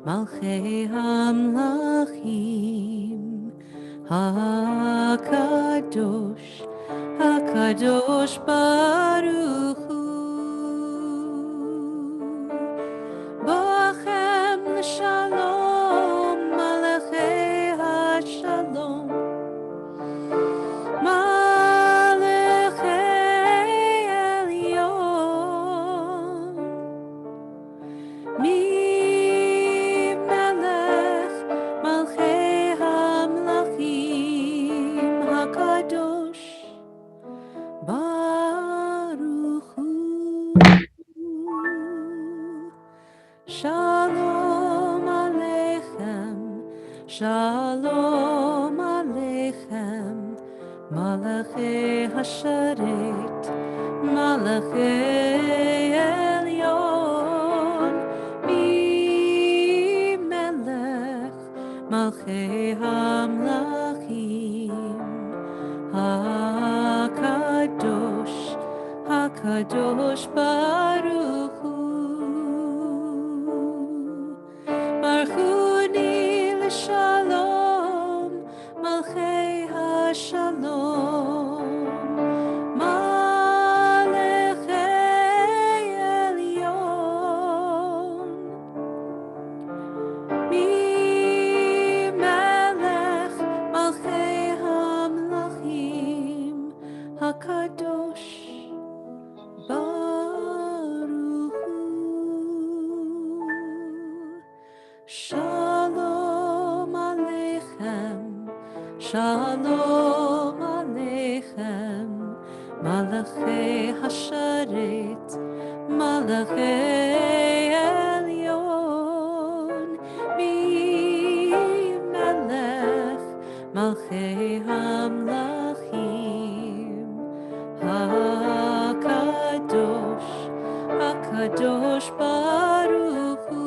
Malchei Hamlachim, HaKadosh, HaKadosh Baruch Hu, Boachem Shalom, Malachei HaShalom, Malachei Elyon, Melech Malchei Hamlachim HaKadosh Baruch Hu. Shalom Aleichem, Shalom Aleichem, Malachei Hasharet, Malachei Elyon, Melech Malchei Hamlachim, HaKadosh, HaKadosh Baruch Hu, Baruchuni l'shalom, Malchei HaShalom, Malachei Elyon, Melech Malchei Hamlachim, HaKadosh Baruch Hu. Shalom Aleichem, Shalom Aleichem, Malachei Hasharet, Malachei Elyon, Melech Malchei Hamlachim, HaKadosh, HaKadosh Baruch Hu.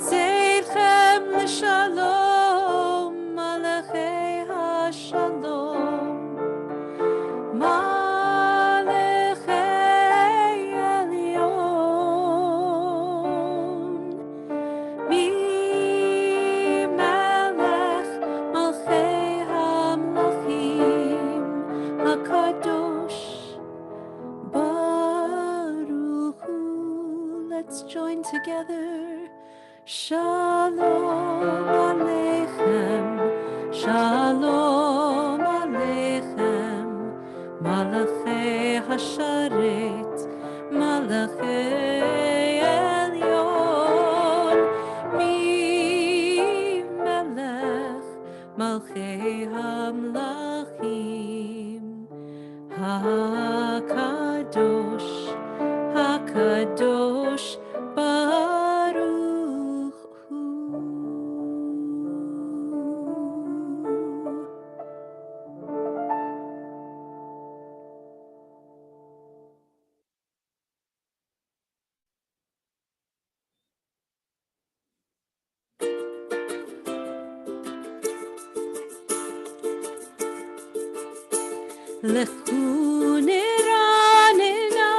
Zeichem l'shalom, Malachei HaShalom, Malachei Elyon, Melech Malchei Hamlachim, HaKadosh Baruch Hu. Let's join together. Shalom Aleichem, Shalom Aleichem, Malachei Hasharet, Malachei Elyon, Melech Malchei Hamlachim, HaKadosh, HaKadosh Baruch Hu. Lechu niranena,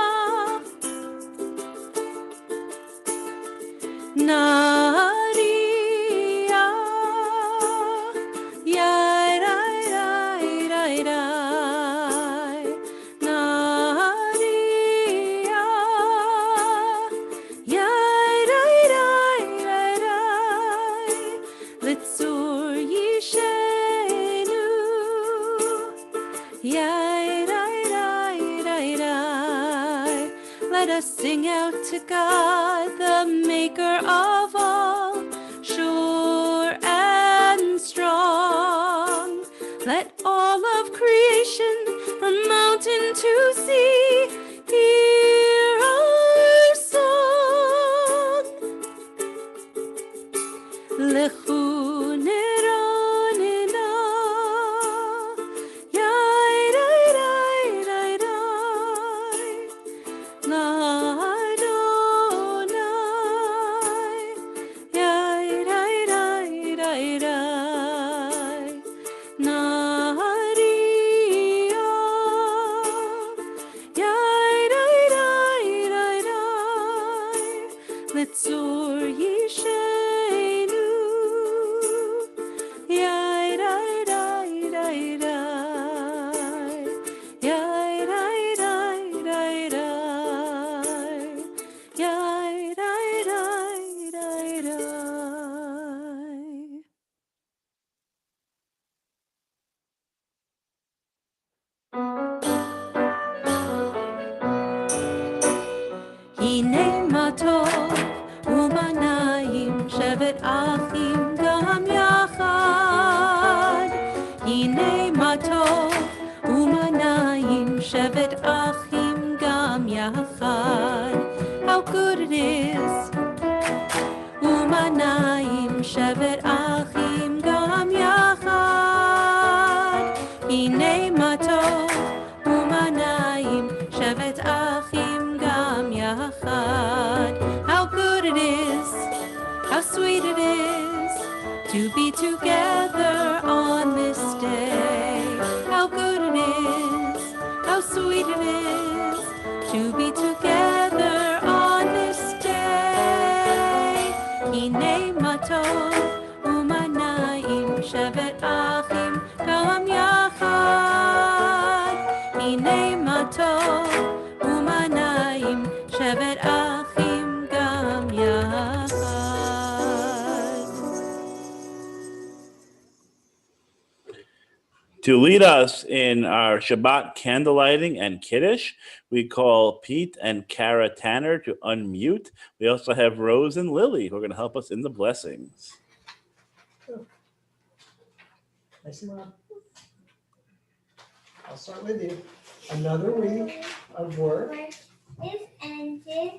Naria, yai rai rai rai rai, Naria, yai rai rai rai rai, Litzur yishenu, yai rai rai rai rai. Let us sing out to God, the maker of all, sure and strong. Let all of creation, from mountain to sea, hear our song. Lechu niranena, yai rai rai rai rai, L'Adonai, yai rai rai rai rai, Naria, B'tzur yishenu. Yai, dai, dai, dai, dai. Yai, dai, dai, dai, dai. Yai, dai, dai, dai, dai. הנה מה טוב ומה נעים שבת אחים גם יחד. הנה מה טוב ומה נעים שבת אחים גם יחד. How good it is ומה נעים שבת אחים גם יחד. הנה מה טוב ומה נעים שבת אחים גם יחד. How good it is, how sweet it is to be together on this day. How good it is, how sweet it is to be together on this day. הנה מה טוב ומה נעים שבת אחים גם יחד. הנה מה טוב ומה נעים שבת אחים גם יחד. To lead us in our Shabbat candlelighting and Kiddush, we call Pete and Kara Tanner to unmute. We also have Rose and Lily who are going to help us in the blessings. Nice and loud. I'll start with you. Another week of work is ended.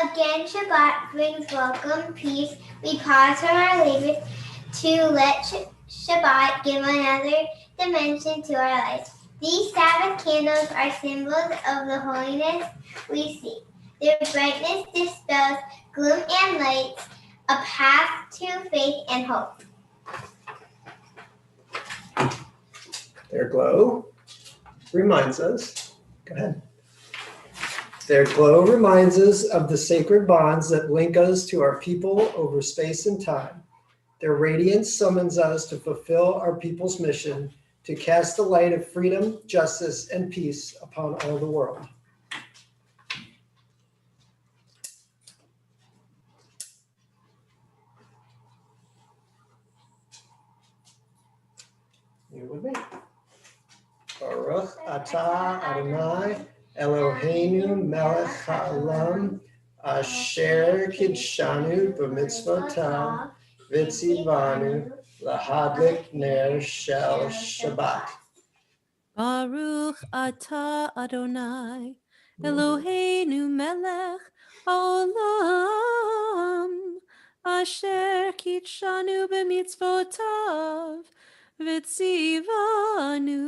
Again, Shabbat brings welcome, peace. We pause from our labors to let Shabbat give another dimension to our lives. These Sabbath candles are symbols of the holiness we seek. Their brightness dispels gloom and lights a path to faith and hope. Their glow reminds us, go ahead. Their glow reminds us of the sacred bonds that link us to our people over space and time. Their radiance summons us to fulfill our people's mission to cast the light of freedom, justice, and peace upon all the world. You with me? Baruch atah Adonai Eloheinu melech ha'olam asher kidshanu b'mitzvotav v'tzivanu lahadlik ner shel Shabbat. Baruch atah Adonai Eloheinu melech haolam asher kitshanu b'mitzvotav v'tzivanu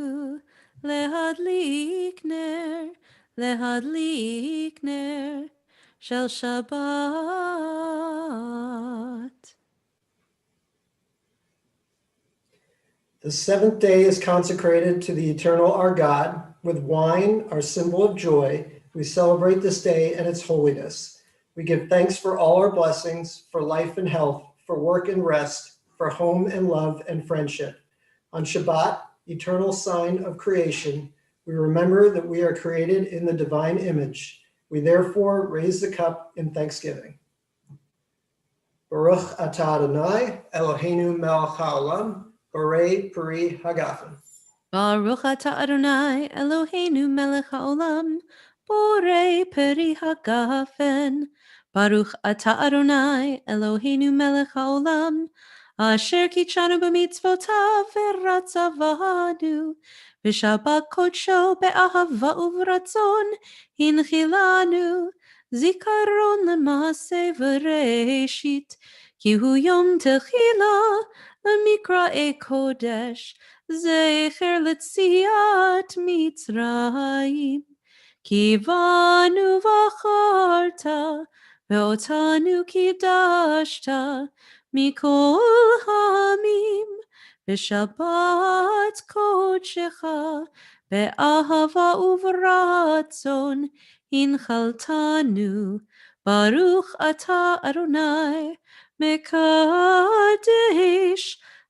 lehadlik ner shel Shabbat. The seventh day is consecrated to the eternal our God. With wine, our symbol of joy, we celebrate this day and its holiness. We give thanks for all our blessings, for life and health, for work and rest, for home and love and friendship. On Shabbat, eternal sign of creation, we remember that we are created in the divine image. We therefore raise the cup in thanksgiving. Baruch atah Adonai Eloheinu melech ha'olam Borei Peri Hagafen. Baruch atah Adonai Eloheinu melech haolam Borei Peri Hagafen. Baruch atah Adonai Eloheinu melech haolam Asher kitshanu b'mitzvotav v'ratzavanu v'shabbat kodsho be'ahava uvratzon hinchilanu zikaron l'maaseh v'reishit ki hu yom techila l'mikra'e kodesh zecher l'tziat mitzrayim ki vanu v'acharta ve'otanu kidashta Mikol hamim b'shabbat kodshecha be'ahava uvratzon hinchaltanu Baruch atah Adonai mekadesh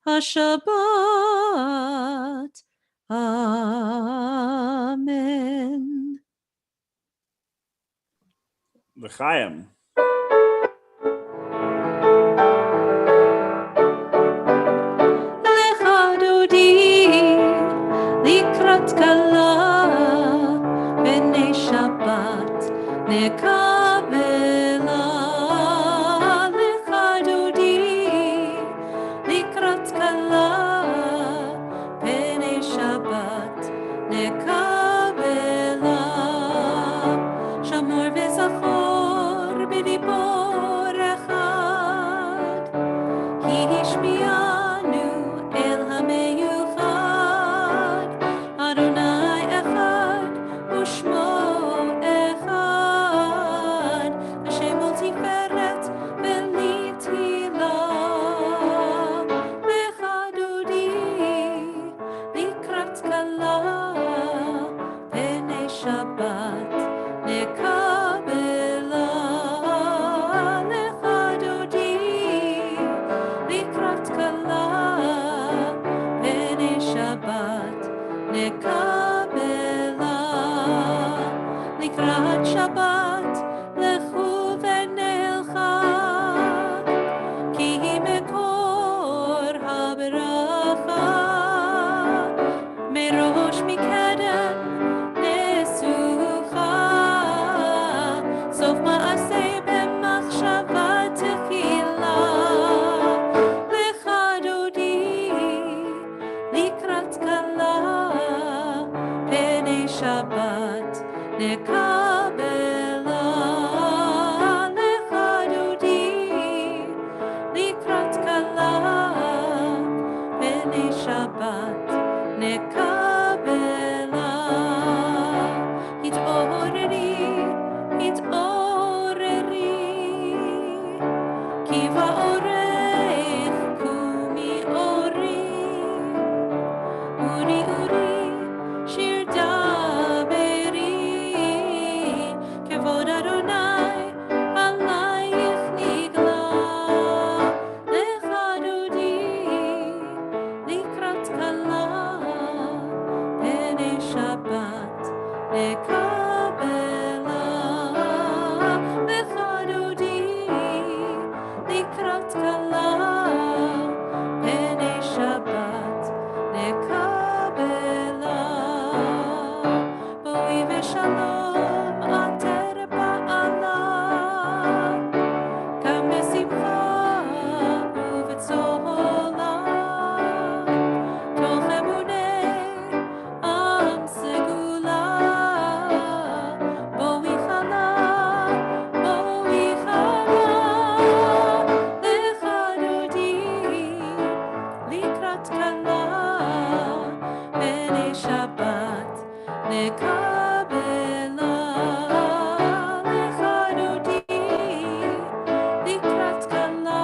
HaShabbat. Amen. L'chaim. Lecha dodi likrat kala b'nei Shabbat nekabela. Lecha dodi likrat kala b'nei Shabbat nekabela. Shamor v'zachor b'dibor echad. Ki hishmianu el hameyuchad. Adonai echad u'shmo echad. Hashem ol tiferet v'litila. Lecha dodi likrat kala b'nei Shabbat nekabela. Lecha dodi likrat kala b'nei Shabbat nekabela. Likrat Shabbat lechu v'nelcha, ki hi mekor haberacha. Merosh mikedem nesucha, sof ma'aseh b'machshava tefila. Lecha dodi likrat kala b'nei Shabbat nekabela. Lecha dodi likrat kala b'nei Shabbat nekabela. Hit'oreri ki va'orech kumi ori. Uri shir daberi, kevod Adonai alayich nigla. Lecha dodi likrat kala b'nei Shabbat nekabela. Lecha dodi likrat kala b'nei Shabbat nekabela. Boi v'shalom ater ba'ala, גם בשמחה ובצהלה. תוך אמוני עם סגולה. בואי חלה, בואי חלה. lecha dodi likrat kala b'nei Shabbat nekabela. Lecha dodi likrat kala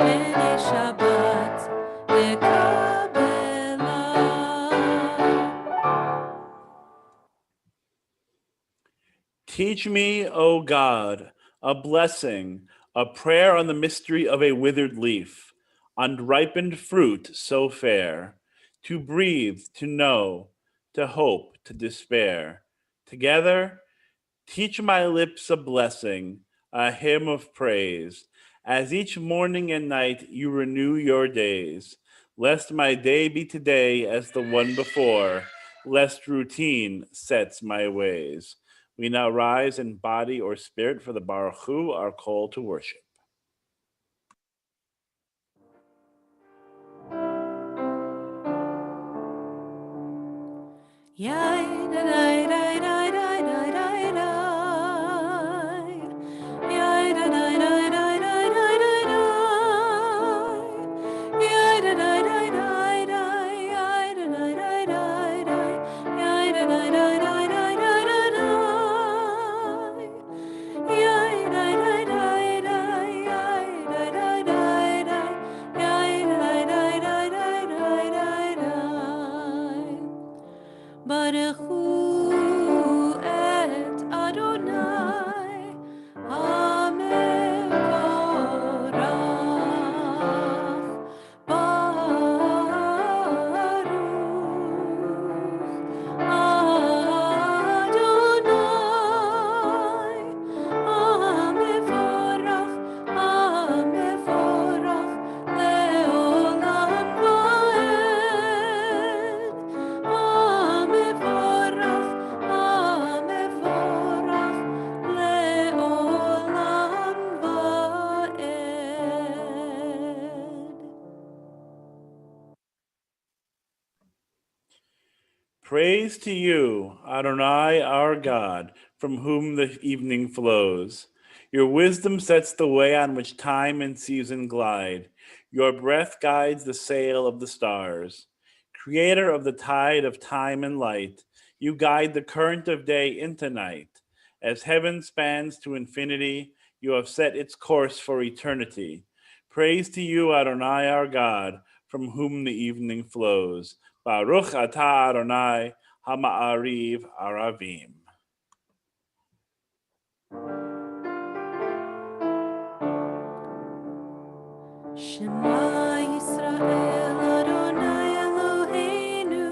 b'nei Shabbat nekabela. Teach me, O God, a blessing, a prayer on the mystery of a withered leaf, on ripened fruit so fair, to breathe, to know, to hope, to despair. Together, teach my lips a blessing, a hymn of praise, as each morning and night you renew your days, lest my day be today as the one before, lest routine sets my ways. We now rise in body or spirit for the Baruch Hu, our call to worship. Yai da da da da da da da da. Yai da da da da da da da da. Yai da da da da da. Yai da da da da da. Yai da da da da da da da da. Yai da da da da. Yai da da da da. Yai da da da da da da da da. Baruch Hu Praise to you, Adonai, our God, from whom the evening flows. Your wisdom sets the way on which time and season glide. Your breath guides the sail of the stars. Creator of the tide of time and light, you guide the current of day into night. As heaven spans to infinity, you have set its course for eternity. Praise to you, Adonai, our God, from whom the evening flows. Baruch atah Adonai hama'ariv aravim. Shema Yisrael Adonai Eloheinu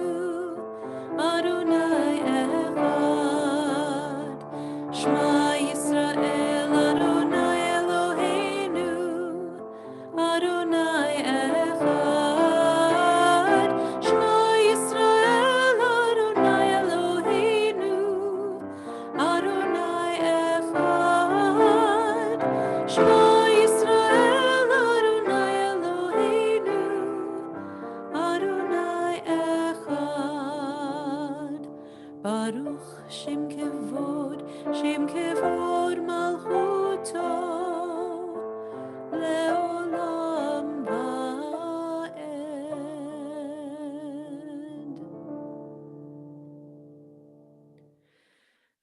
Adonai Echad. Shema Yisrael Adonai Eloheinu Adonai Echad. Shema Yisrael Adonai Eloheinu Adonai Echad. Shema Yisrael Adonai Eloheinu Adonai Echad. Baruch Shem Kevod Malchuto Leolam Va'ed.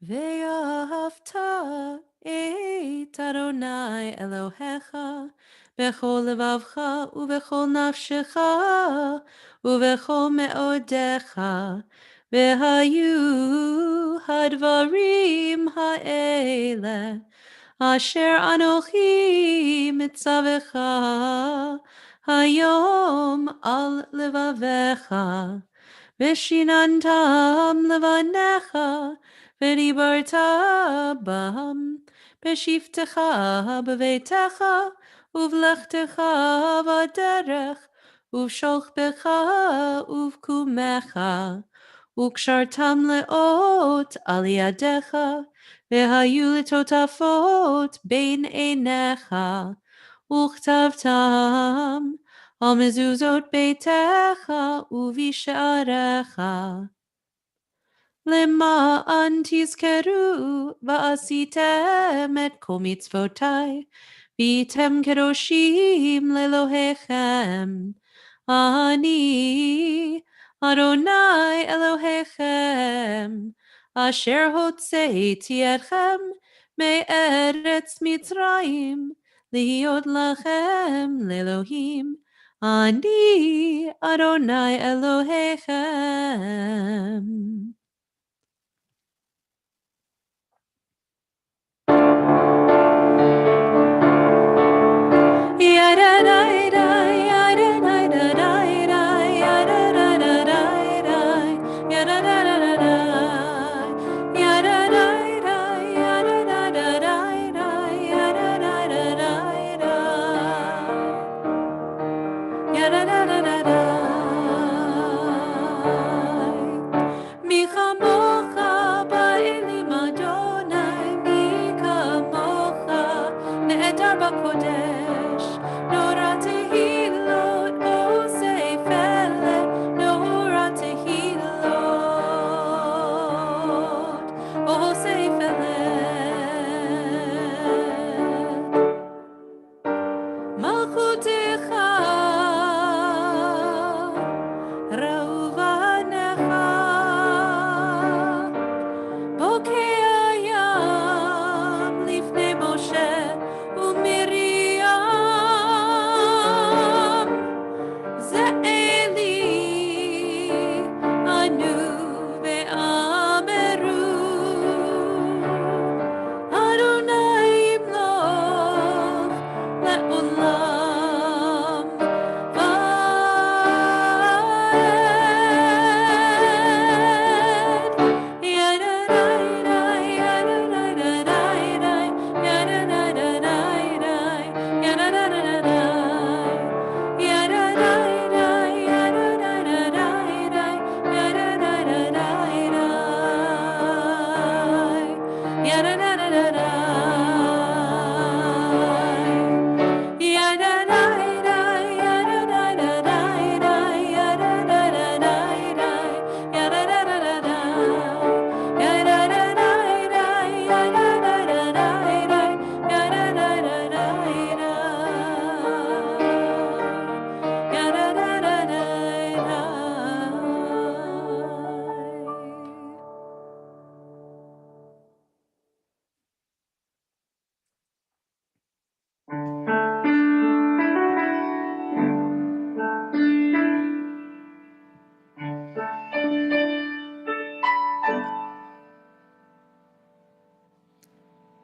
Ve'ahavta et Adonai Elohecha bechol levavcha uvechol nafshecha uvechol me'odecha ve'hayu hadvarim ha'ele asher anochi mitzavecha hayom al levavecha Veshinantam levanecha v'dibarta bam b'shiftecha b'veitecha uvlechtecha v'derech uvsholchbecha uvkumecha ukshartam leot aliadecha v'hayu litotafot bein einecha uchtavtam al mezuzot beitecha uvisharecha למען תזכרו ועשיתם את כל מצוותיי, והייתם קדושים לאלוהיכם. אני, אדוני אלוהיכם, אשר הוצאתי אתכם מארץ מצרים, להיות לכם לאלוהים. אני, אדוני אלוהיכם.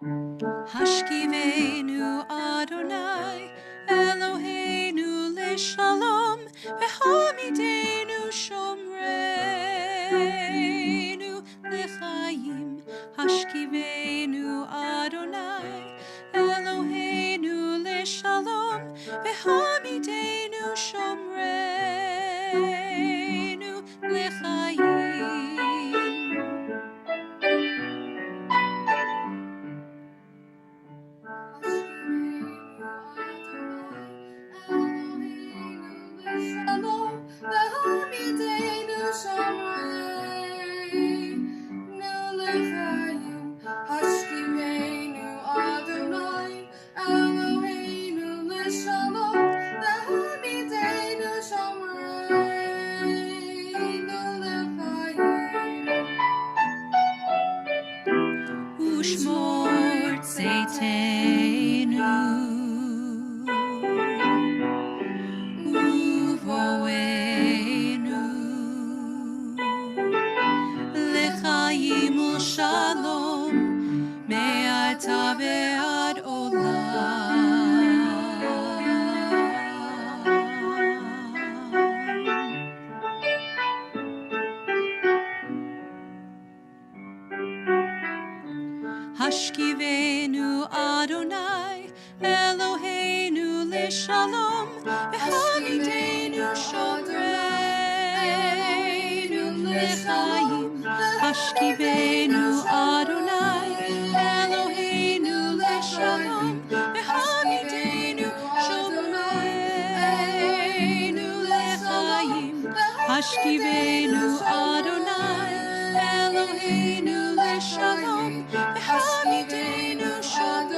Hashkivenu Adonai, Eloheinu leshalom, v'hamidenu shomreinu lechayim. Hashkivenu Adonai, Eloheinu leshalom, v'hamidenu shomreinu lechayim. Ushmor tzeitenu uvoenu lechayim u'shalom me'ata ve'ad olam. Hashkivenu Adonai, Eloheinu leshalom, v'hamidenu shomreinu lechayim. Hashkivenu Adonai, Eloheinu leshalom, v'hamidenu shomreinu lechayim. Hashkivenu Adonai, Eloheinu leshalom, v'hamidenu shomreinu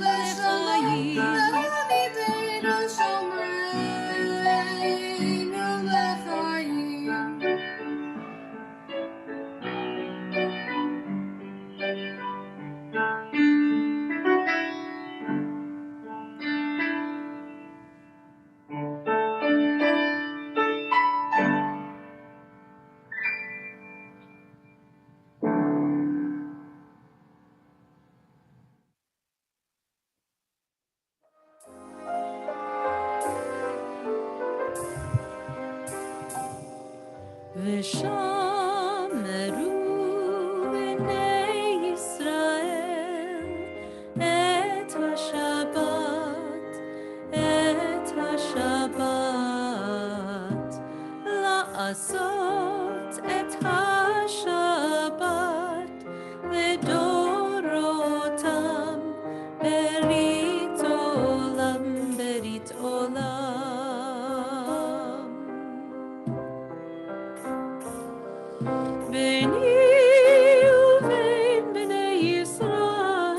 lechayim. V'hamidenu shomreinu lechayim. ושמרו בני ישראל את השבת, לעשות את השבת לדורותם ברית עולם, ברית עולם. ביני ובין בני ישראל,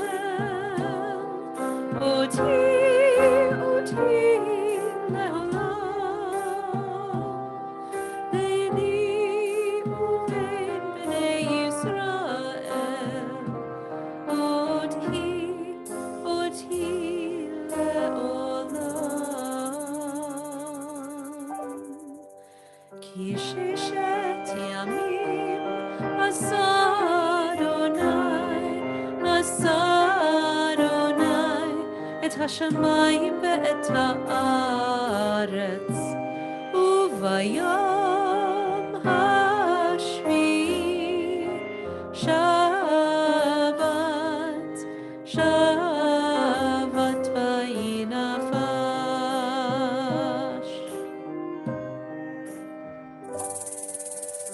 אותי לעולם. ביני ובין בני ישראל, אותי לעולם. כי ששת ימים עשה אדוני את השמיים ואת הארץ, וביום השביעי שבת ויהי נפש.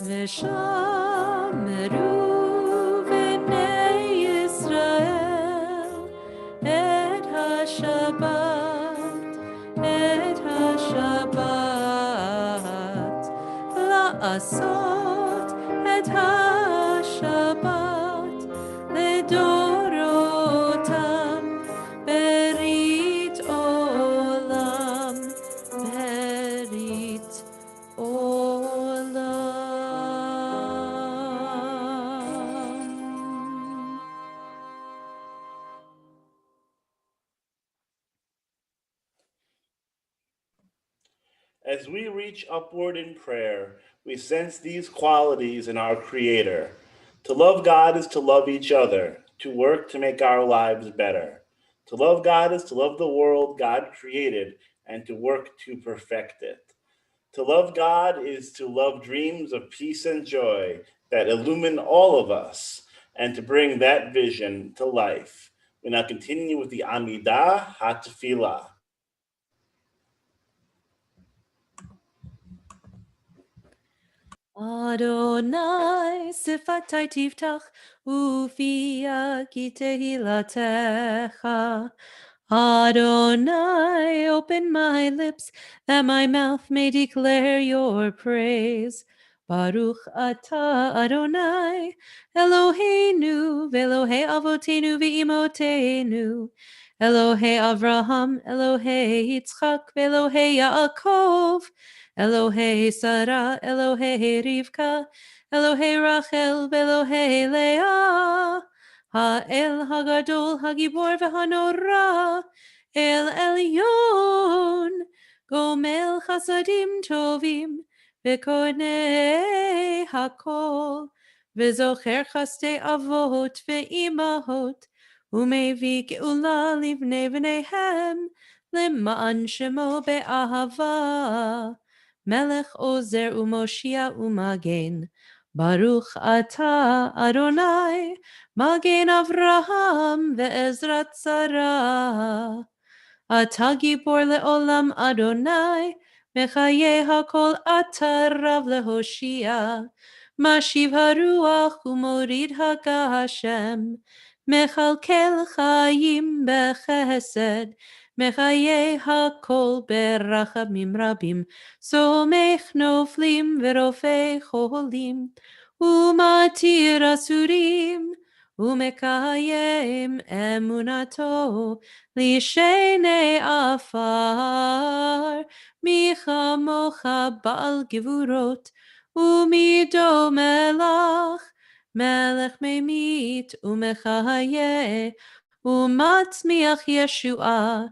ושמרו בני ישראל את השבת, לעשות את השבת לדורותם ברית עולם, ברית עולם. As we reach upward in prayer, we sense these qualities in our Creator: To love God is to love each other, to work to make our lives better. To love God is to love the world God created and to work to perfect it. To love God is to love dreams of peace and joy that illumine all of us and to bring that vision to life. We now continue with the Amidah HaTefilah. Adonai sifatai tiftach ufia ki tehilatecha. Adonai, open my lips that my mouth may declare your praise. Baruch atah Adonai, Eloheinu, ve'Elohei avotenu ve'imotenu, Elohei Avraham, Elohei Yitzchak, ve'Elohei Yaakov, Elohei Sarah, Elohei Rivka, Elohei Rachel, ve'Elohei Leah, Ha'el Hagadol, Hagibor v'Hanora, El Elyon, Gomel Chasadim Tovim, Ve'Konei Hakol, Ve'Zocher Chaste Avot ve'Imahot, U'Mevi Geula Livnei V'neihem, Lema'an Shemo be'ahava, Melech Ozer U'Moshia U'Magen, Baruch Atah Adonai, Magen Avraham ve'Ezrat Sarah. Atah Gibor le'olam Adonai, Mechaye hakol Atah Rav lehoshia. Mashiv haruach u'morid hagashem, Mechalkel chayim bechesed, Mechaye hakol berachamim rabim, Somech noflim ve'rofei cholim, Umatir asurim, Umekayem emunato, Lishenei afar, Michamocha ba'al gevurot, Umido melach, Melech memit, Umechaye, Umatzmiach Yeshua,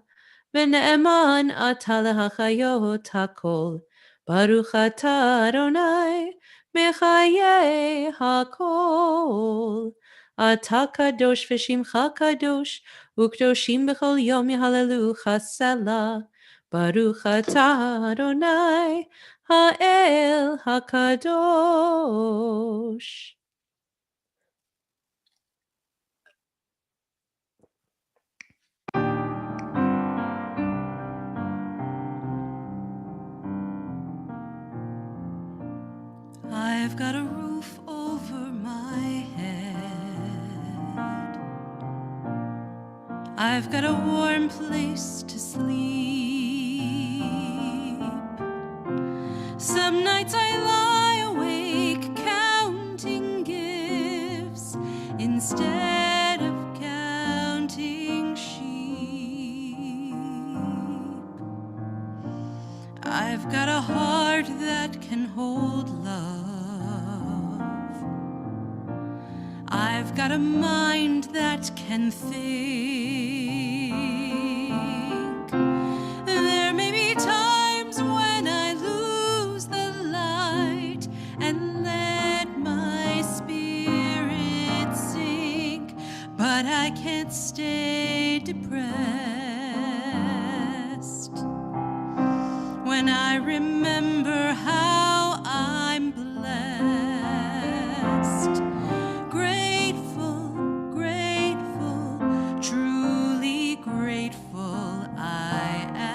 V'ne'eman atah lehachayot hakol, Baruch atah Adonai, Mechaye hakol. Atah kadosh v'shimcha kadosh, u'kdoshim b'chol yom yehallelu chasela. Baruch atah Adonai, ha'el hakadosh. I've got a roof over my head. I've got a warm place to sleep. Some nights I lie awake counting gifts instead of counting sheep. I've got a heart that can hold love. I've got a mind that can think. There may be times when I lose the light and let my spirit sink, but I can't stay depressed when I remember how I'm blessed. Grateful, grateful, truly grateful I am.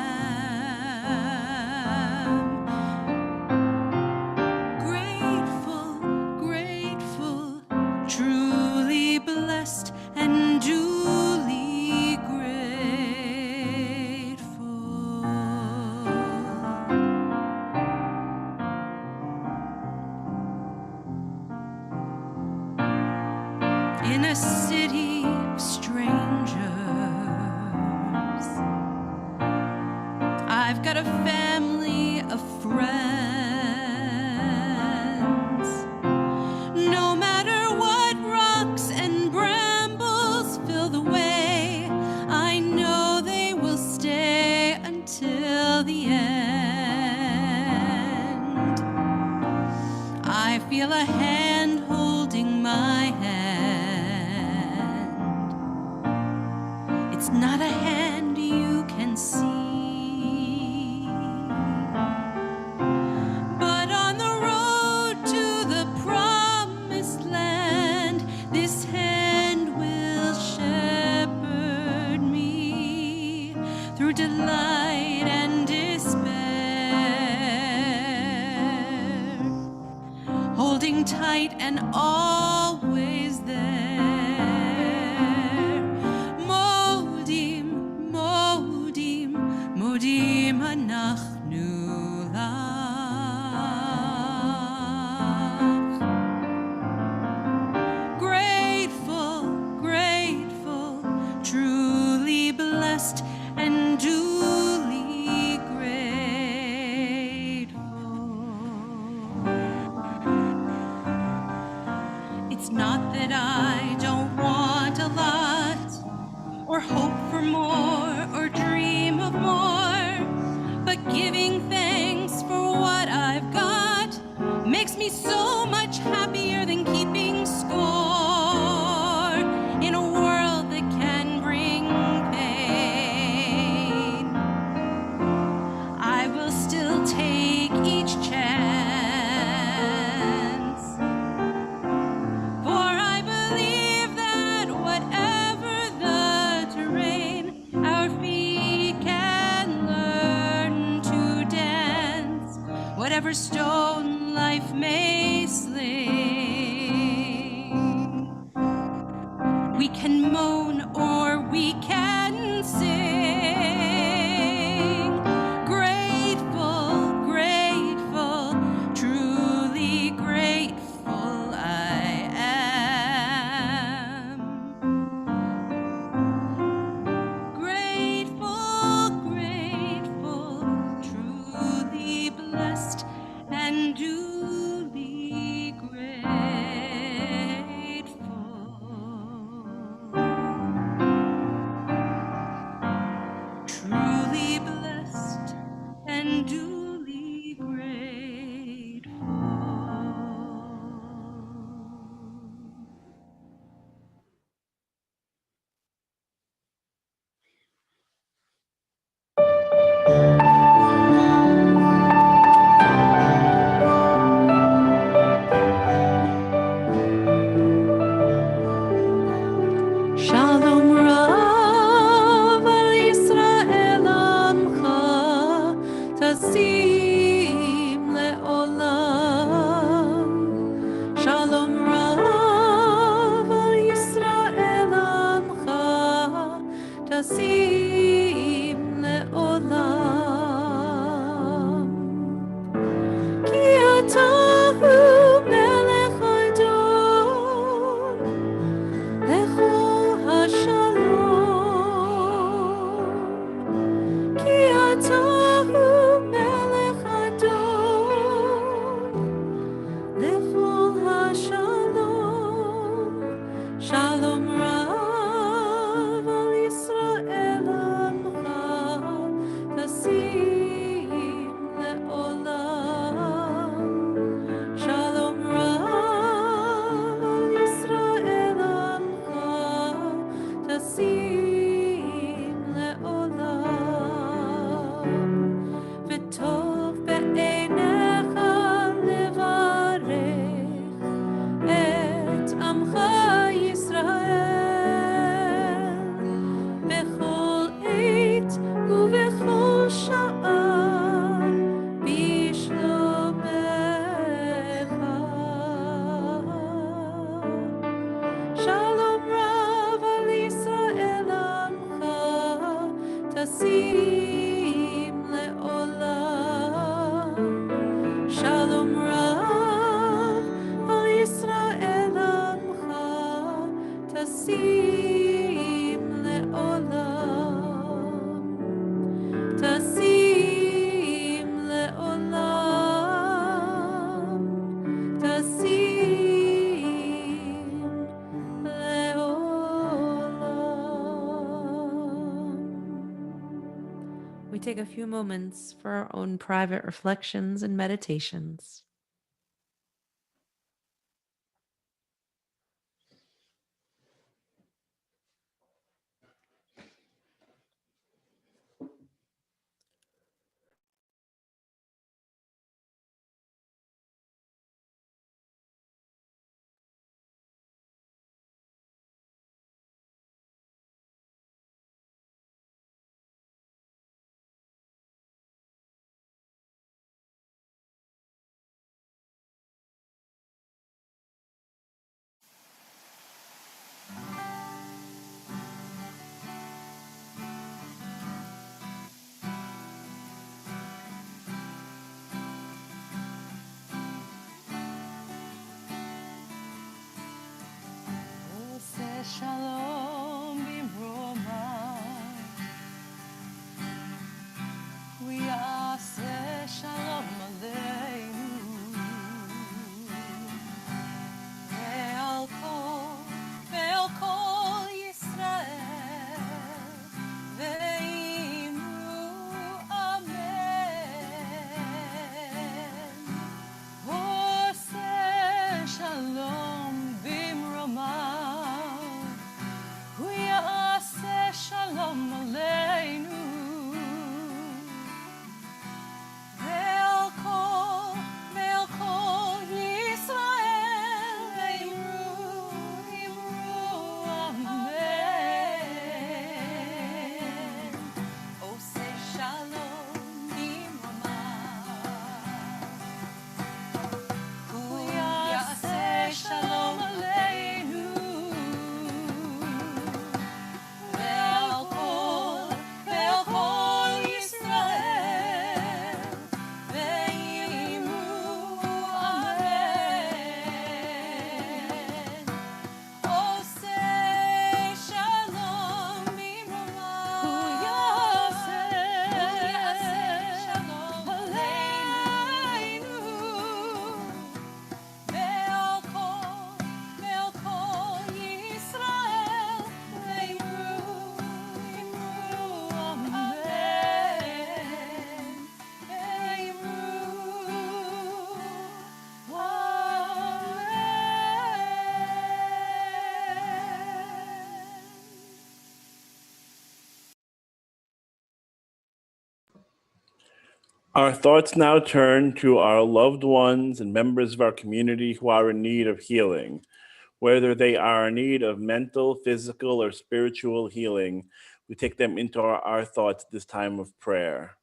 Grateful, grateful, truly blessed and duly grateful. In a city of strangers, I've got a family of friends. No matter what rocks and brambles fill the way, I know they will stay until the end. I feel a hand holding my It's not that I don't want a lot, or hope for more, or dream of more, but giving thanks for what I've got makes me so much happier than keeping score in a world that can bring pain. I will still take each chance, for I believe that whatever the terrain, our feet can learn to dance, whatever stone life may sling. We can moan or we can sing. Grateful, grateful, truly grateful I am. Grateful, grateful, truly blessed and duly grateful. Truly blessed and duly grateful. Shalom Rav al Yisrael Amcha Tasim Le'olam. Shalom Rav al Yisrael Amcha Tasim Le'olam. Ki ata hu melech hador Lecho hashalom, ki ata hu melech hador, lecho hashalom. Shalom Rav al Yisrael Amcha tasim le'olam. Shalom Rav al Yisrael Amcha tasim le'olam. V'tov be'einecha levarech et Amcha Yisrael bechol עת ובכל שעה בשלומך. Shalom Rav al Yisrael Amcha tasim le'olam. Shalom Rav al Yisrael Amcha tasim le'olam. Tasim le'olam. Tasim le'olam. We take a few moments for our own private reflections and meditations. Shalom b'roma, v'yaseh shalom aleinu, ve'al Our thoughts now turn to our loved ones and members of our community who are in need of healing. Whether they are in need of mental, physical, or spiritual healing, we take them into our thoughts at this time of prayer.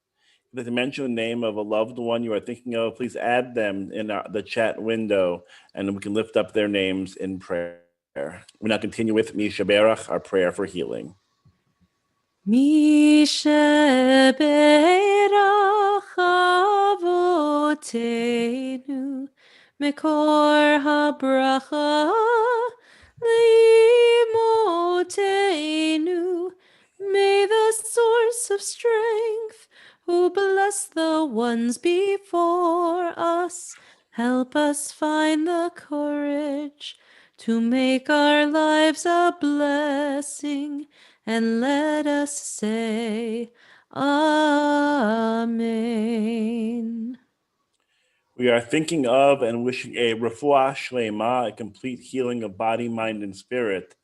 If you'd like to mention the name of a loved one you are thinking of, please add them in the chat window, and we can lift up their names in prayer. We now continue with Misha Berach, our prayer for healing. Misha Berach Avotenu Mekor HaBracha Leimotenu. May the source of strength, who bless the ones before us, help us find the courage to make our lives a blessing, and let us say, Amen. We are thinking of and wishing a refuah shlema, a complete healing of body, mind, and spirit,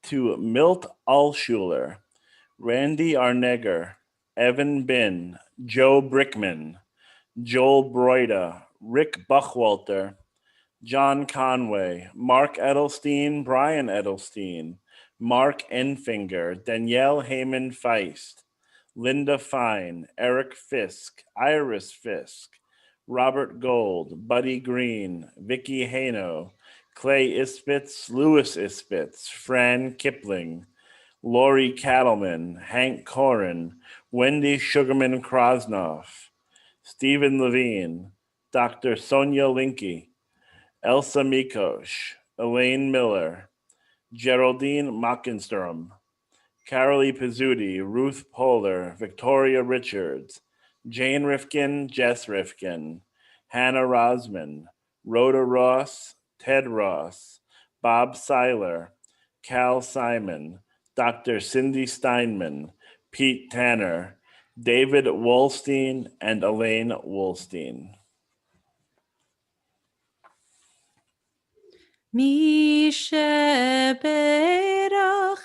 to Milt Alschuler, Randy Arneger, Evan Bin, Joe Brickman, Joel Broida, Rick Buchwalter, John Conway, Mark Edelstein, Brian Edelstein, Mark Enfinger, Danielle Heyman Feist, Linda Fine, Eric Fisk, Iris Fisk, Robert Gold, Buddy Green, Vicky Hano, Clay Ispitz, Louis Ispitz, Fran Kipling, Lori Cattleman, Hank Corin, Wendy Sugarman Krosnoff, Stephen Levine, Dr. Sonia Linky, Elsa Mikosh, Elaine Miller, Geraldine Mockenstrom, Carolee Pizzuti, Ruth Polar, Victoria Richards, Jane Rifkin, Jess Rifkin, Hannah Rosman, Rhoda Ross, Ted Ross, Bob Seiler, Cal Simon, Dr. Cindy Steinman, Pete Tanner, David Wolstein, and Elaine Wolstein. Misha Berach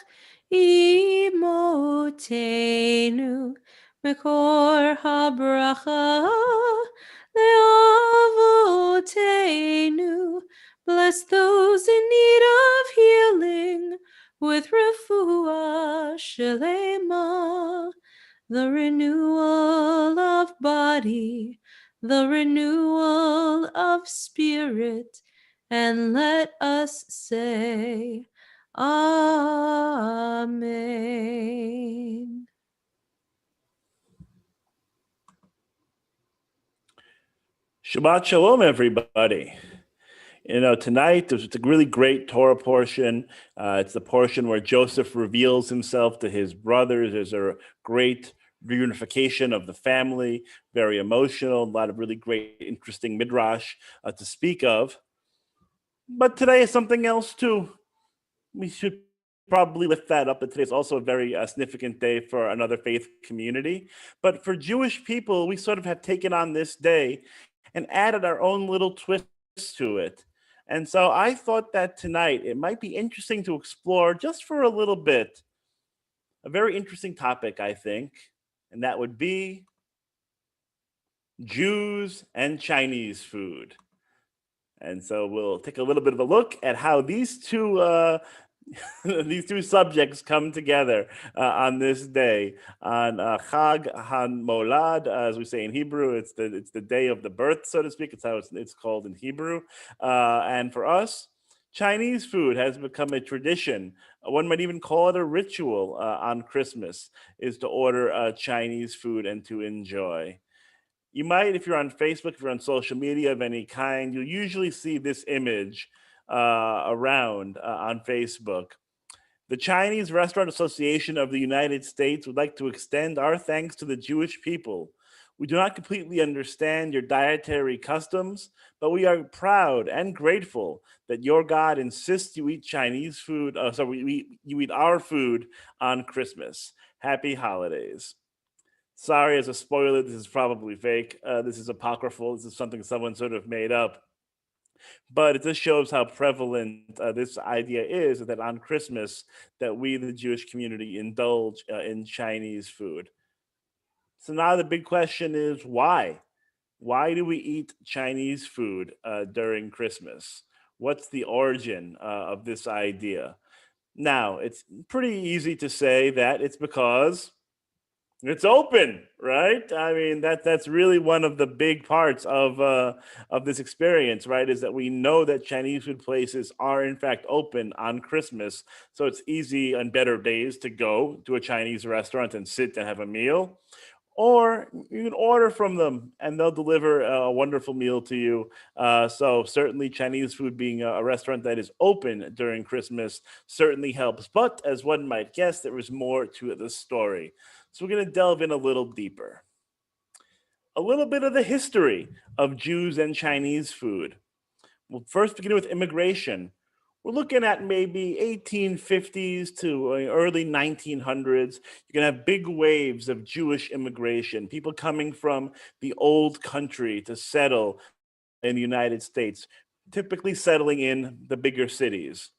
Imotenu Mekor HaBracha Leavotenu. Bless those in need of healing with refuah shlema, the renewal of body, the renewal of spirit, and let us say, Amen. Shabbat Shalom, everybody. You know, tonight it's a really great Torah portion. It's the portion where Joseph reveals himself to his brothers. There's a great reunification of the family, very emotional, a lot of really great, interesting midrash to speak of. But today is something else too. We should probably lift that up, but today is also a very significant day for another faith community. But for Jewish people, we sort of have taken on this day and added our own little twist to it. And so I thought that tonight it might be interesting to explore just for a little bit a very interesting topic, I think, and that would be Jews and Chinese food. And so we'll take a little bit of a look at how these two these two subjects come together on this day, on Chag HaMolad, as we say in Hebrew. It's the day of the birth, so to speak. It's how it's called in Hebrew. And for us, Chinese food has become a tradition. One might even call it a ritual on Christmas, is to order Chinese food and to enjoy. You might, if you're on Facebook, if you're on social media of any kind, you'll usually see this image around on Facebook. The Chinese Restaurant Association of the United States would like to extend our thanks to the Jewish people. We do not completely understand your dietary customs, but we are proud and grateful that your God insists you eat Chinese food. You eat our food on Christmas. Happy holidays. Sorry, as a spoiler, this is probably fake. This is apocryphal. This is something someone sort of made up. But it just shows how prevalent this idea is, that on Christmas that we, the Jewish community, indulge in Chinese food. So now the big question is why? Why do we eat Chinese food during Christmas? What's the origin of this idea? Now, it's pretty easy to say that it's because it's open, right? I mean, that's really one of the big parts of this experience, right? Is that we know that Chinese food places are in fact open on Christmas, so it's easy on better days to go to a Chinese restaurant and sit and have a meal, or you can order from them and they'll deliver a wonderful meal to you. So certainly Chinese food being a restaurant that is open during Christmas certainly helps. But as one might guess, there was more to the story. So we're going to delve in a little deeper. A little bit of the history of Jews and Chinese food. We'll first begin with immigration. We're looking at maybe 1850s to early 1900s. You're going to have big waves of Jewish immigration, people coming from the old country to settle in the United States, typically settling in the bigger cities.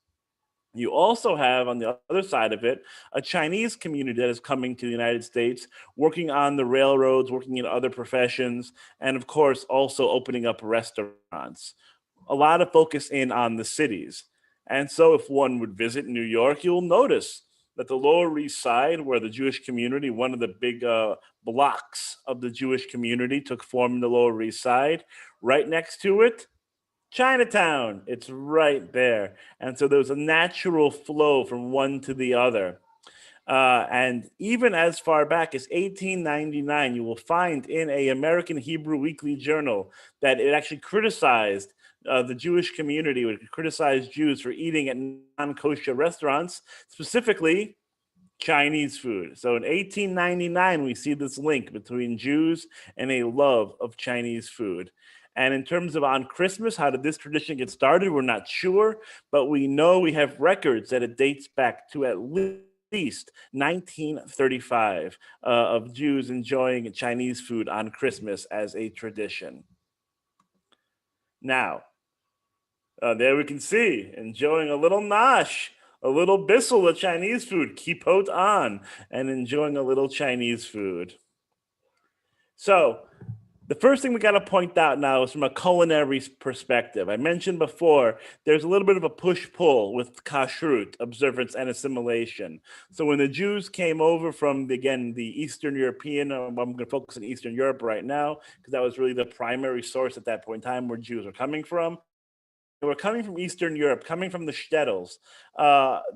You also have, on the other side of it, a Chinese community that is coming to the United States, working on the railroads, working in other professions, and of course, also opening up restaurants. A lot of focus in on the cities. And so, if one would visit New York, you'll notice that the Lower East Side, where the Jewish community, one of the big blocks of the Jewish community, took form in the Lower East Side, right next to it, Chinatown. It's right there. And so there's a natural flow from one to the other. And even as far back as 1899, you will find in a American Hebrew Weekly Journal that it actually criticized the Jewish community, would criticize Jews for eating at non-kosher restaurants, specifically Chinese food. So in 1899, we see this link between Jews and a love of Chinese food. And in terms of on Christmas, how did this tradition get started? We're not sure, but we know we have records that it dates back to at least 1935 of Jews enjoying Chinese food on Christmas as a tradition. Now, there we can see enjoying a little nosh, a little bissel of Chinese food, kippot on, and enjoying a little Chinese food. So the first thing we got to point out now is from a culinary perspective. I mentioned before, there's a little bit of a push-pull with kashrut, observance and assimilation. So when the Jews came over from, again, the Eastern European, I'm going to focus on Eastern Europe right now, because that was really the primary source at that point in time where Jews were coming from. They were coming from Eastern Europe, coming from the shtetls.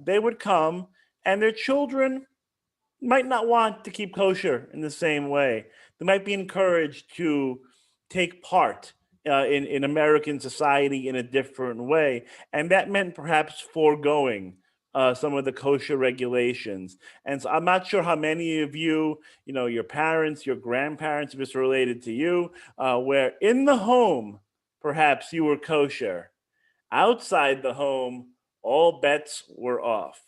They would come, and their children might not want to keep kosher in the same way. They might be encouraged to take part in American society in a different way. And that meant perhaps foregoing some of the kosher regulations. And so I'm not sure how many of you, your parents, your grandparents, if it's related to you, where in the home, perhaps you were kosher. Outside the home, all bets were off.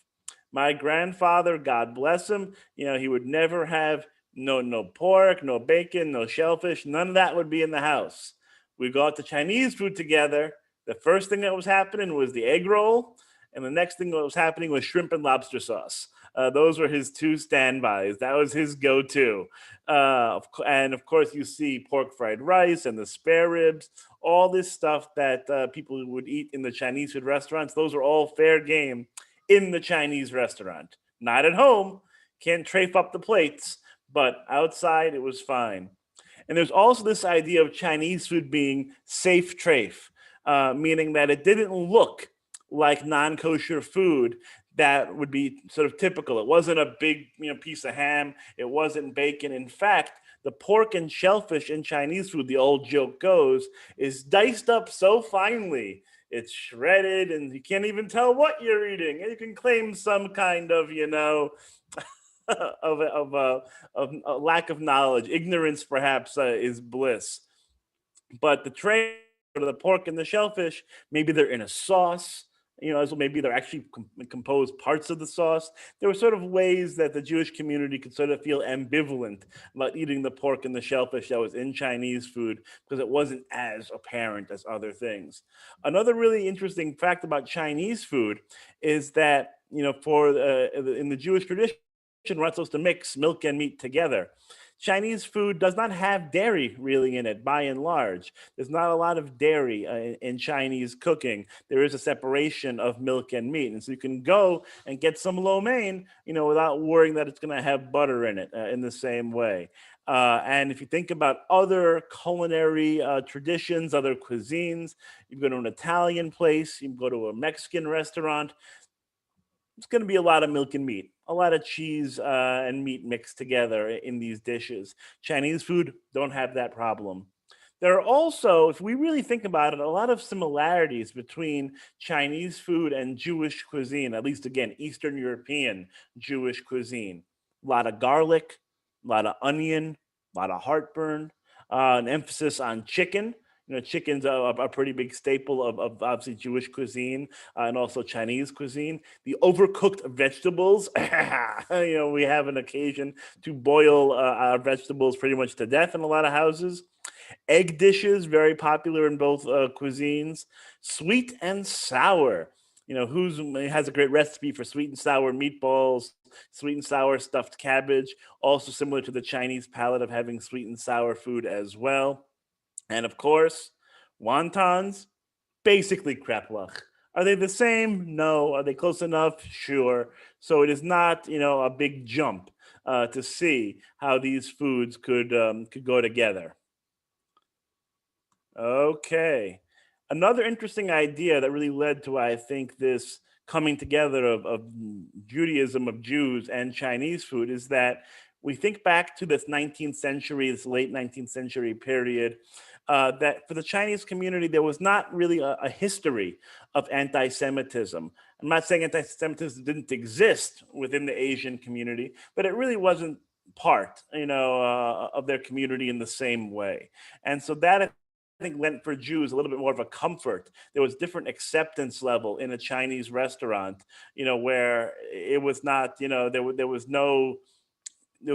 My grandfather, God bless him, he would never have no pork, no bacon, no shellfish. None of that would be in the house. We go out to Chinese food together. The first thing that was happening was the egg roll, and the next thing that was happening was shrimp and lobster sauce. Those were his two standbys. That was his go-to. And of course, you see pork fried rice and the spare ribs, all this stuff that people would eat in the Chinese food restaurants. Those are all fair game in the Chinese restaurant. Not at home. Can't trafe up the plates, but outside it was fine. And there's also this idea of Chinese food being safe trafe, meaning that it didn't look like non-kosher food that would be sort of typical. It wasn't a big piece of ham. It wasn't bacon. In fact, the pork and shellfish in Chinese food, the old joke goes, is diced up so finely. It's shredded and you can't even tell what you're eating. You can claim some kind of, of a lack of knowledge. Ignorance perhaps is bliss. But the tray of the pork and the shellfish, maybe they're in a sauce, as well, maybe they're actually composed parts of the sauce. There were sort of ways that the Jewish community could sort of feel ambivalent about eating the pork and the shellfish that was in Chinese food because it wasn't as apparent as other things. Another really interesting fact about Chinese food is that, in the Jewish tradition, we're not supposed to mix milk and meat together. Chinese food does not have dairy really in it, by and large. There's not a lot of dairy in Chinese cooking. There is a separation of milk and meat, and so you can go and get some lo mein, without worrying that it's going to have butter in it in the same way. And if you think about other culinary traditions, other cuisines, you go to an Italian place, you go to a Mexican restaurant, it's going to be a lot of milk and meat, a lot of cheese and meat mixed together in these dishes. Chinese food don't have that problem. There are also, if we really think about it, a lot of similarities between Chinese food and Jewish cuisine, at least again, Eastern European Jewish cuisine. A lot of garlic, a lot of onion, a lot of heartburn, an emphasis on chicken. Chicken's a pretty big staple of obviously Jewish cuisine and also Chinese cuisine. The overcooked vegetables, we have an occasion to boil our vegetables pretty much to death in a lot of houses. Egg dishes, very popular in both cuisines. Sweet and sour. Who has a great recipe for sweet and sour meatballs, sweet and sour stuffed cabbage, also similar to the Chinese palate of having sweet and sour food as well. And of course, wontons, basically kreplach. Are they the same? No. Are they close enough? Sure. So it is not, a big jump to see how these foods could go together. Okay. Another interesting idea that really led to, I think, this coming together of Judaism, of Jews and Chinese food is that we think back to this 19th century, this late 19th century period, that for the Chinese community, there was not really a history of anti-Semitism. I'm not saying anti-Semitism didn't exist within the Asian community, but it really wasn't part, of their community in the same way. And so that, I think, lent for Jews a little bit more of a comfort. There was different acceptance level in a Chinese restaurant, where it was not, there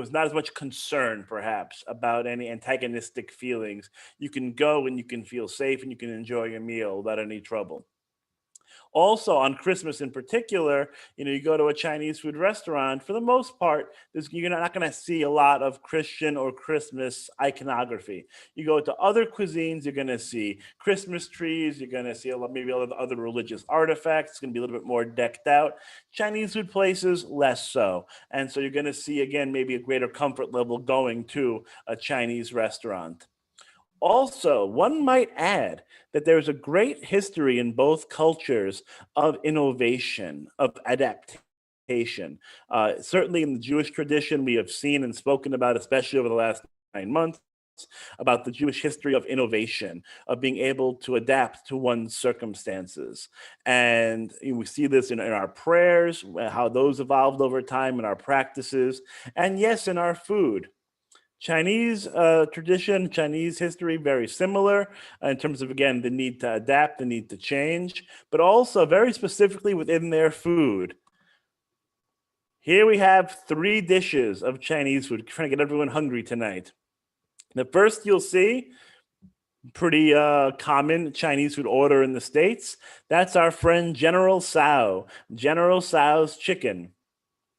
was not as much concern, perhaps, about any antagonistic feelings. You can go and you can feel safe and you can enjoy your meal without any trouble. Also, on Christmas in particular, you go to a Chinese food restaurant, for the most part, you're not going to see a lot of Christian or Christmas iconography. You go to other cuisines, you're going to see Christmas trees, you're going to see maybe other religious artifacts. It's going to be a little bit more decked out. Chinese food places, less so. And so you're going to see, again, maybe a greater comfort level going to a Chinese restaurant. Also, one might add that there's a great history in both cultures of innovation, of adaptation. Certainly in the Jewish tradition, we have seen and spoken about, especially over the last 9 months, about the Jewish history of innovation, of being able to adapt to one's circumstances. And we see this in our prayers, how those evolved over time, in our practices, and yes, in our food. Chinese tradition, Chinese history, very similar in terms of, again, the need to adapt, the need to change, but also very specifically within their food. Here we have 3 dishes of Chinese food, trying to get everyone hungry tonight. The first you'll see, pretty common Chinese food order in the States. That's our friend General Tso, General Tso's chicken.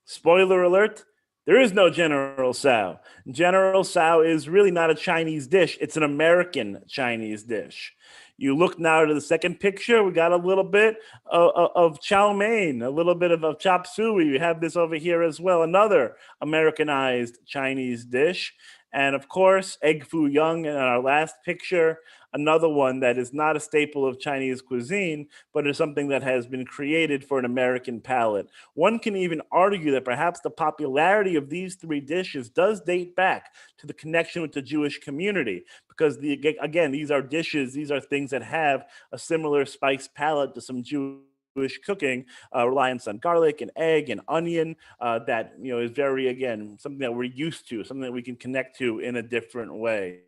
Spoiler alert, there is no General Tso. General Tso is really not a Chinese dish. It's an American Chinese dish. You look now to the second picture, we got a little bit of chow mein, a little bit of chop suey. We have this over here as well, another Americanized Chinese dish. And of course, egg foo young in our last picture, another one that is not a staple of Chinese cuisine, but is something that has been created for an American palate. One can even argue that perhaps the popularity of these 3 dishes does date back to the connection with the Jewish community, because again, these are dishes, these are things that have a similar spice palette to some Jewish cooking, reliance on garlic and egg and onion, that is very, again, something that we're used to, something that we can connect to in a different way.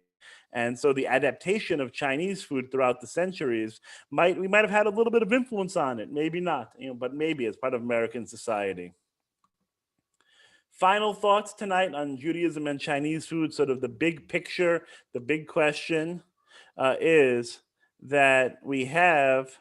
And so the adaptation of Chinese food throughout the centuries we might have had a little bit of influence on it, maybe not, but maybe as part of American society. Final thoughts tonight on Judaism and Chinese food, sort of the big picture, the big question is that we have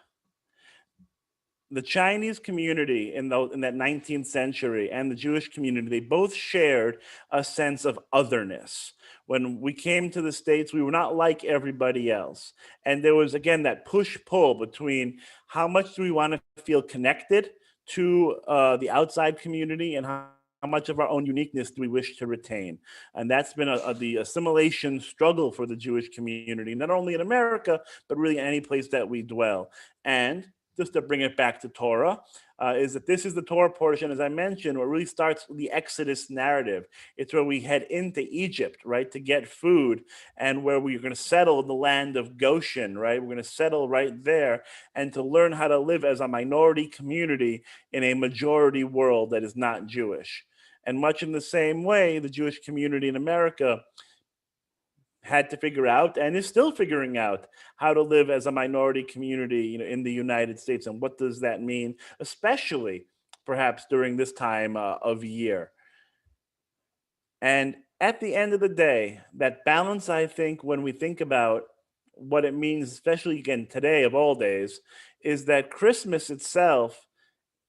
the Chinese community in that 19th century and the Jewish community, they both shared a sense of otherness. When we came to the States, we were not like everybody else. And there was, again, that push-pull between how much do we want to feel connected to the outside community and how much of our own uniqueness do we wish to retain. And that's been the assimilation struggle for the Jewish community, not only in America, but really any place that we dwell. And just to bring it back to Torah, is that this is the Torah portion, as I mentioned, where it really starts the Exodus narrative. It's where we head into Egypt, right, to get food, and where we're going to settle in the land of Goshen, right? We're going to settle right there and to learn how to live as a minority community in a majority world that is not Jewish. And much in the same way, the Jewish community in America had to figure out and is still figuring out how to live as a minority community, in the United States. And what does that mean, especially perhaps during this time of year? And at the end of the day, that balance, I think, when we think about what it means, especially again today of all days, is that Christmas itself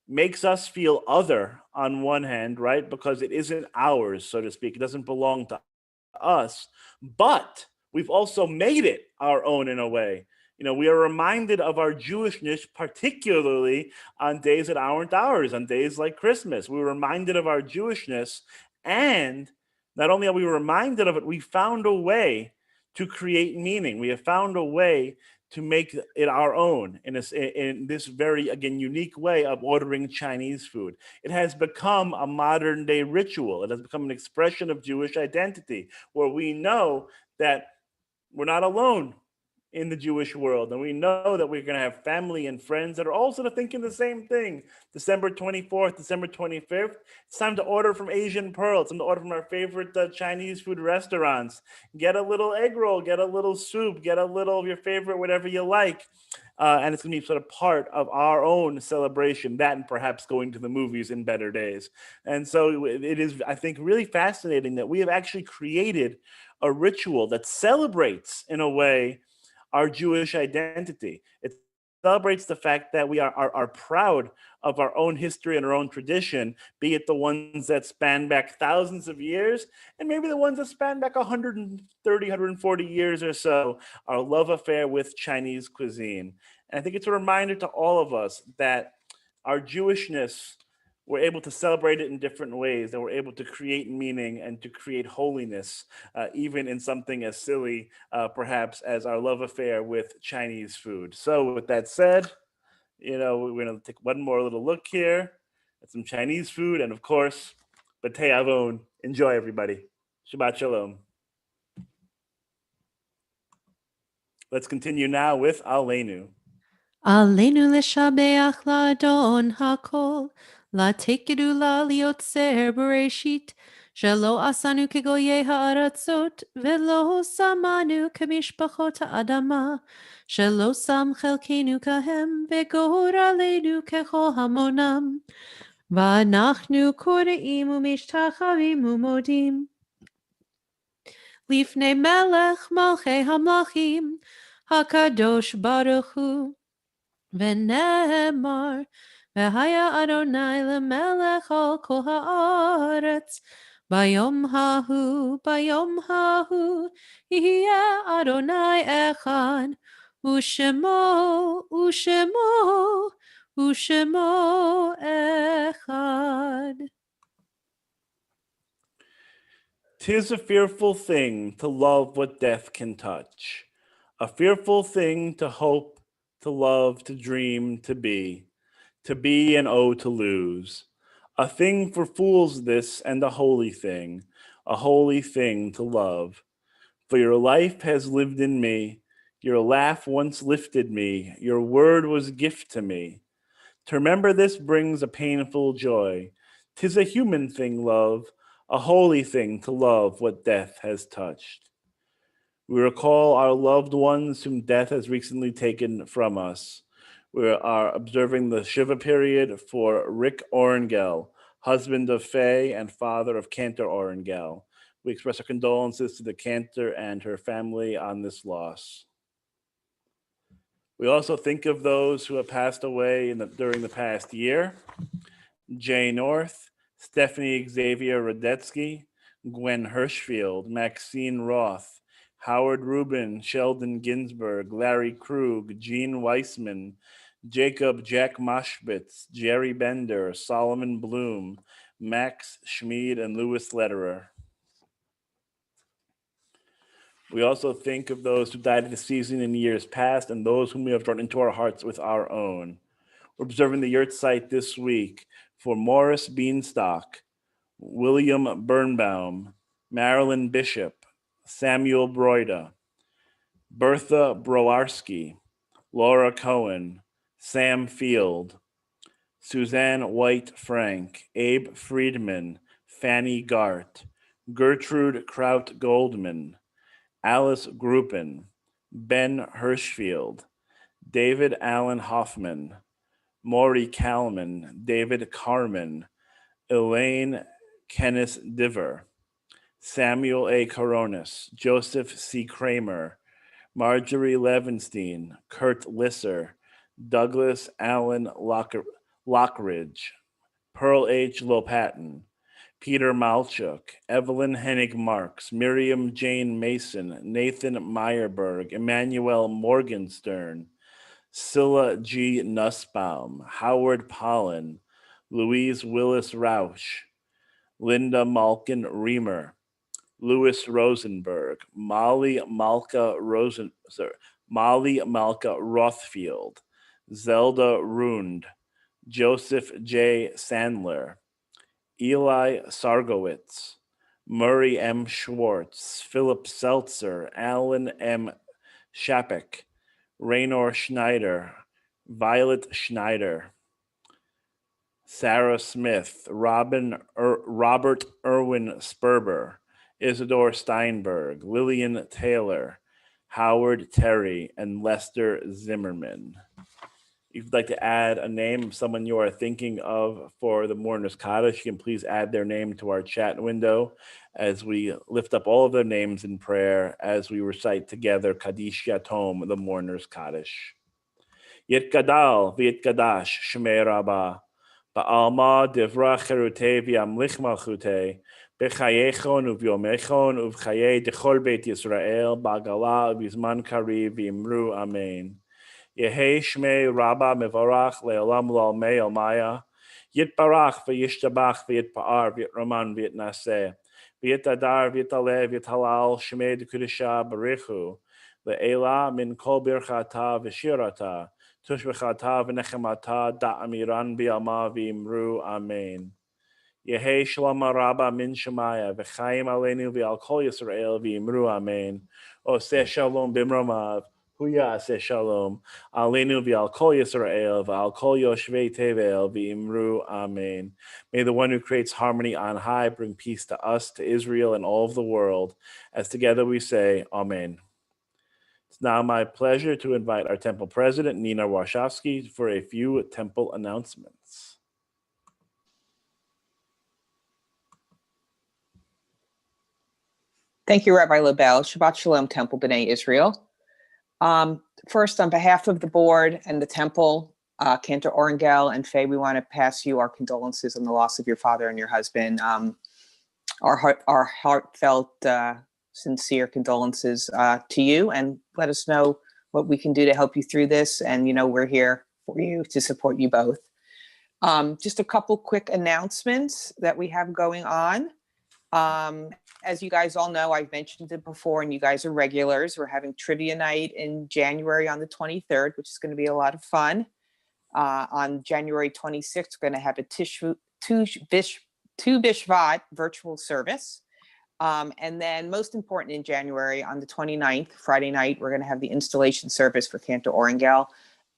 makes us feel other on one hand, right? Because it isn't ours, so to speak. It doesn't belong to us, but we've also made it our own in a way. We are reminded of our Jewishness, particularly on days that aren't ours, on days like Christmas. We're reminded of our Jewishness, and not only are we reminded of it, we found a way to create meaning. We have found a way to make it our own in this very, again, unique way of ordering Chinese food. It has become a modern day ritual. It has become an expression of Jewish identity, where we know that we're not alone in the Jewish world. And we know that we're going to have family and friends that are also thinking the same thing. December 24th, December 25th, it's time to order from Asian Pearl. It's time to order from our favorite Chinese food restaurants. Get a little egg roll, get a little soup, get a little of your favorite, whatever you like. And it's going to be sort of part of our own celebration, that and perhaps going to the movies in better days. And so it is, I think, really fascinating that we have actually created a ritual that celebrates, in a way, our Jewish identity. It celebrates the fact that we are proud of our own history and our own tradition, be it the ones that span back thousands of years, and maybe the ones that span back 130, 140 years or so, our love affair with Chinese cuisine. And I think it's a reminder to all of us that our Jewishness, we're able to celebrate it in different ways, that we're able to create meaning and to create holiness, even in something as silly, perhaps, as our love affair with Chinese food. So with that said, we're going to take one more little look here at some Chinese food, and of course, B'tei Avon. Enjoy, everybody. Shabbat Shalom. Let's continue now with Aleinu. Aleinu leshabeach la'adon hakol, la'tekedu la'liotzer bereshit, shelo asanu kegoyei ha'aratzot, velo samanu kemishpachot ha'adama, shelo sam chelkenu kahem, vegor aleinu kechol hamonam, va'anachnu kore'im umishtachavim umodim. Lifnei melech malchei hamlachim, hakadosh baruch hu, ונאמר, והיה אדוני למלך על כל הארץ, ביום ההוא, יהיה אדוני אחד, ושמו אחד. 'Tis a fearful thing to love what death can touch, a fearful thing to hope, to love, to dream, to be and oh, to lose. A thing for fools this, and a holy thing to love. For your life has lived in me, your laugh once lifted me, your word was gift to me. To remember this brings a painful joy. 'Tis a human thing, love, a holy thing to love what death has touched. We recall our loved ones whom death has recently taken from us. We are observing the Shiva period for Rick Orengel, husband of Faye and father of Cantor Orengel. We express our condolences to the Cantor and her family on this loss. We also think of those who have passed away during the past year. Jay North, Stephanie Xavier Radetsky, Gwen Hirschfield, Maxine Roth, Howard Rubin, Sheldon Ginsberg, Larry Krug, Gene Weissman, Jacob Jack Moshbitz, Jerry Bender, Solomon Bloom, Max Schmid, and Louis Lederer. We also think of those who died of the season in years past and those whom we have drawn into our hearts with our own. We're observing the yahrzeit this week for Morris Beanstalk, William Birnbaum, Marilyn Bishop, Samuel Broida, Bertha Browarski, Laura Cohen, Sam Field, Suzanne White Frank, Abe Friedman, Fanny Gart, Gertrude Kraut Goldman, Alice Gruppen, Ben Hirschfield, David Allen Hoffman, Maury Kalman, David Carmen, Elaine Kenneth Diver, Samuel A. Coronis, Joseph C. Kramer, Marjorie Levenstein, Kurt Lisser, Douglas Allen Lockridge, Pearl H. Lopatin, Peter Malchuk, Evelyn Hennig Marks, Miriam Jane Mason, Nathan Meyerberg, Emmanuel Morgenstern, Scylla G. Nussbaum, Howard Pollen, Louise Willis Rausch, Linda Malkin Reamer, Louis Rosenberg, Molly Malka Rothfield, Zelda Rund, Joseph J. Sandler, Eli Sargowitz, Murray M. Schwartz, Philip Seltzer, Alan M. Shapik, Raynor Schneider, Violet Schneider, Sarah Smith, Robert Irwin Sperber, Isidore Steinberg, Lillian Taylor, Howard Terry, and Lester Zimmerman. If you'd like to add a name of someone you are thinking of for the Mourner's Kaddish, you can please add their name to our chat window as we lift up all of their names in prayer as we recite together Kaddish Yatom, the Mourner's Kaddish. Yit Gadal, V'yit Gadash, Shmei Rabbah, Ba'alma Divra Cherute V'yamlich Malchute, B'chayechon Uv'yomechon Uv'chayei Dechol Beit Yisrael, Ba'gala V'yizman Kariv V'yimru Amen. Yehei Shmei Rabbah Mevarach Le'olam L'almei Almaya, Yit Barach V'yishtabach V'yit Pa'ar V'yit Roman V'yit Naseh, V'yit Adar V'yit Aleh V'yit Halal Shmei D'Kudisha Barichu, Le'ela Min Kol Birchata V'shirata, Tushbechata V'nechemata Da'amiran B'yama V'imru Amen. Yehei Shalom Rabbah Min Shemaya V'chaim Aleinu V'al Kol Yisrael V'imru Amen. Oseh Shalom B'mromav, Huya Aseh Shalom, Aleinu V'al Kol Yisrael V'al Kol Yoshvei Tevel V'imru Amen. May the one who creates harmony on high bring peace to us, to Israel, and all of the world, as together we say, Amen. It's now my pleasure to invite our temple president, Nina Warshawski, for a few temple announcements. Thank you, Rabbi Lebel. Shabbat Shalom, Temple B'nai Israel. First, on behalf of the board and the temple, Cantor Orangel and Faye, we want to pass you our condolences on the loss of your father and your husband. Our heartfelt, sincere condolences to you, and let us know what we can do to help you through this. And, we're here for you to support you both. Just a couple quick announcements that we have going on. As you guys all know, I've mentioned it before, and you guys are regulars. We're having trivia night in January on the 23rd, which is going to be a lot of fun. On January 26th, we're going to have a Tu Bishvat virtual service. And then most important in January, on the 29th, Friday night, we're going to have the installation service for Cantor Orangel.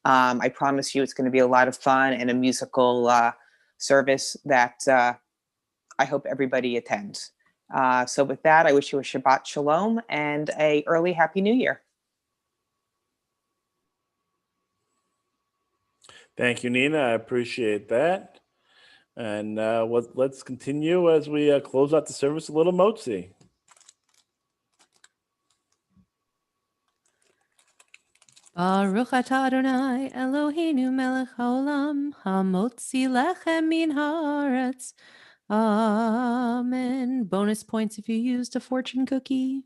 I promise you it's going to be a lot of fun and a musical service that I hope everybody attends. So with that, I wish you a Shabbat Shalom and a early Happy New Year. Thank you, Nina. I appreciate that. And let's continue as we close out the service a little motzi. Baruch atah Adonai Eloheinu melech haolam hamotzi lechem min haaretz. Amen. Bonus points if you used a fortune cookie.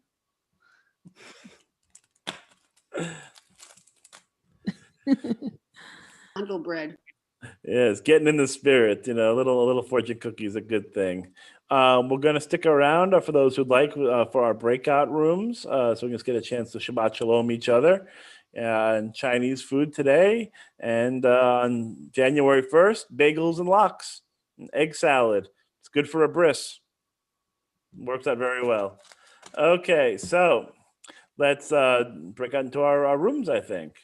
Bundle bread. Yes, getting in the spirit. A little fortune cookie is a good thing. We're going to stick around for those who'd like for our breakout rooms, so we can just get a chance to Shabbat Shalom each other. And Chinese food today, and on January 1st, bagels and lox, and egg salad. It's good for a bris. Works out very well. Okay, so let's break out into our rooms, I think.